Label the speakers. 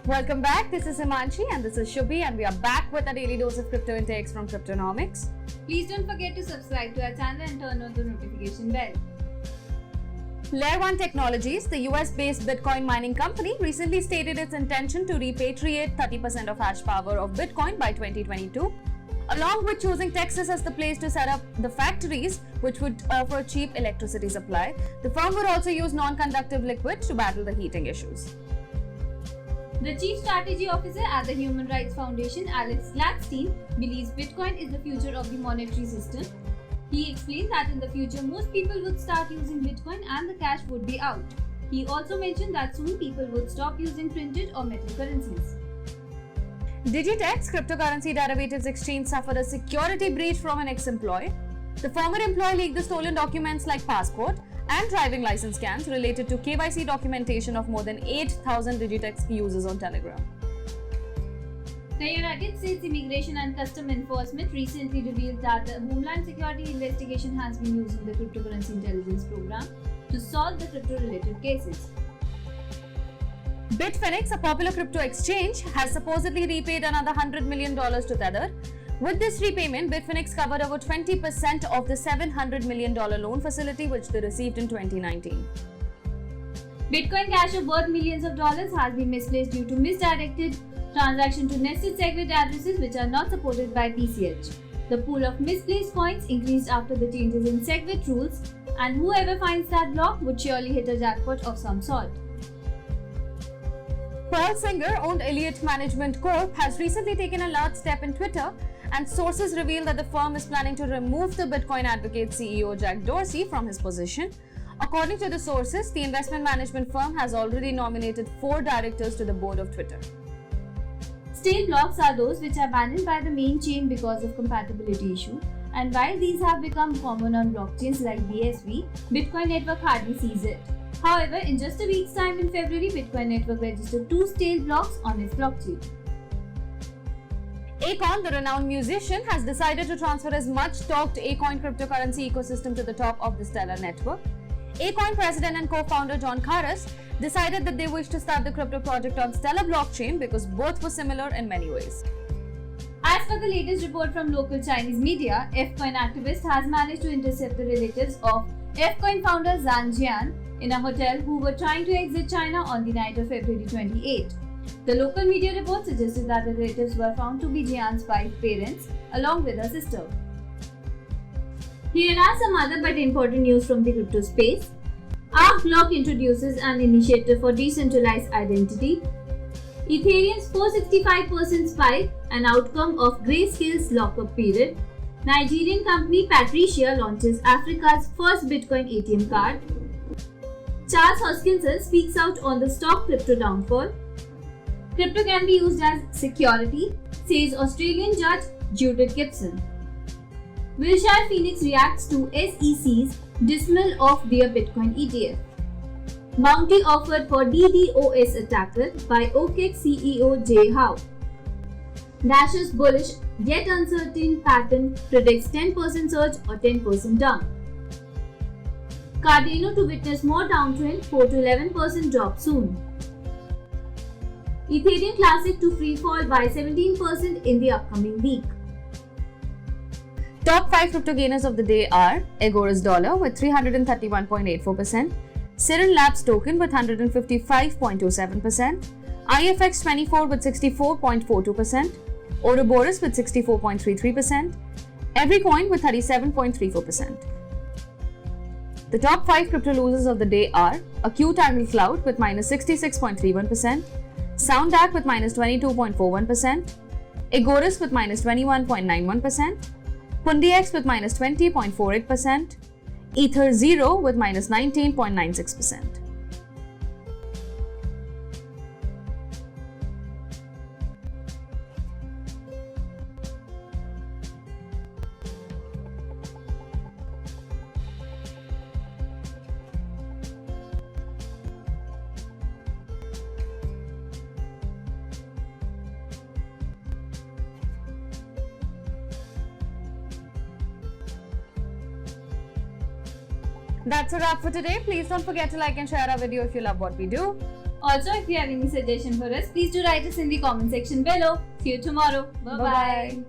Speaker 1: Welcome back. This is Himanshi and this is Shubhi, and we are back with a daily dose of crypto intakes from Cryptonomics.
Speaker 2: Please don't forget to subscribe to our channel and turn on the notification bell.
Speaker 1: Layer 1 Technologies, the US-based Bitcoin mining company, recently stated its intention to repatriate 30% of hash power of Bitcoin by 2022, along with choosing Texas as the place to set up the factories, which would offer cheap electricity supply. The firm would also use non-conductive liquid to battle the heating issues.
Speaker 2: The Chief Strategy Officer at the Human Rights Foundation, Alex Gladstein, believes Bitcoin is the future of the monetary system. He explained that in the future, most people would start using Bitcoin and the cash would be out. He also mentioned that soon people would stop using printed or metal currencies.
Speaker 1: Digitex cryptocurrency derivatives exchange suffered a security breach from an ex-employee. The former employee leaked the stolen documents like passport and driving license scans related to KYC documentation of more than 8,000 Digitex users on Telegram.
Speaker 2: The United States Immigration and Customs Enforcement recently revealed that the Homeland Security investigation has been using the cryptocurrency intelligence program to solve the crypto-related cases.
Speaker 1: Bitfinex, a popular crypto exchange, has supposedly repaid another $100 million to Tether. With this repayment, Bitfinex covered over 20% of the $700 million loan facility which they received in 2019.
Speaker 2: Bitcoin Cash of worth millions of dollars has been misplaced due to misdirected transaction to nested SegWit addresses which are not supported by PCH. The pool of misplaced coins increased after the changes in SegWit rules, and whoever finds that block would surely hit a jackpot of some sort.
Speaker 1: Pearl Singer, owned Elliott Management Corp, has recently taken a large step in Twitter, and sources reveal that the firm is planning to remove the Bitcoin Advocate CEO Jack Dorsey from his position. According to the sources, the investment management firm has already nominated 4 directors to the board of Twitter.
Speaker 2: Stale blocks are those which are banned by the main chain because of compatibility issue, and while these have become common on blockchains like BSV, Bitcoin Network hardly sees it. However, in just a week's time in February, Bitcoin Network registered 2 stale blocks on its blockchain.
Speaker 1: Akon, the renowned musician, has decided to transfer his much-talked Acoin cryptocurrency ecosystem to the top of the Stellar network. Acoin president and co-founder John Karas decided that they wish to start the crypto project on Stellar blockchain because both were similar in many ways.
Speaker 2: As per the latest report from local Chinese media, Fcoin activist has managed to intercept the relatives of Fcoin founder Zhang Jian in a hotel who were trying to exit China on the night of February 28. The local media report suggested that the relatives were found to be Jian's wife parents along with her sister. Here are some other but important news from the crypto space. ArcBlock introduces an initiative for decentralized identity. Ethereum's 465% spike, an outcome of Grayscale's lockup period. Nigerian company Patricia launches Africa's first Bitcoin ATM card. Charles Hoskinson speaks out on the stock crypto downfall. Crypto can be used as security, says Australian judge Judith Gibson. Wilshire Phoenix reacts to SEC's dismissal of their Bitcoin ETF. Bounty offered for DDoS attacker by OKEx CEO Jay Howe. Dash's bullish yet uncertain pattern predicts 10% surge or 10% dump. Cardano to witness more downtrend, 4 to 11% drop soon. Ethereum Classic to free fall by 17% in the upcoming week.
Speaker 1: Top 5 crypto gainers of the day are Agorist Dollar with 331.84%, Siren Labs token with 155.27%, IFX24 with 64.42%, Ouroboros with 64.33%, Everycoin with 37.34%. The top 5 crypto losers of the day are Acute Angle Cloud with minus 66.31%, SoundDAC with minus 22.41%, Agorist with minus 21.91%, PundiX with minus 20.48%, Ether 0 with minus 19.96%. That's a wrap for today. Please don't forget to like and share our video if you love what we do.
Speaker 2: Also, if you have any suggestion for us, please do write us in the comment section below. See you tomorrow. Bye bye.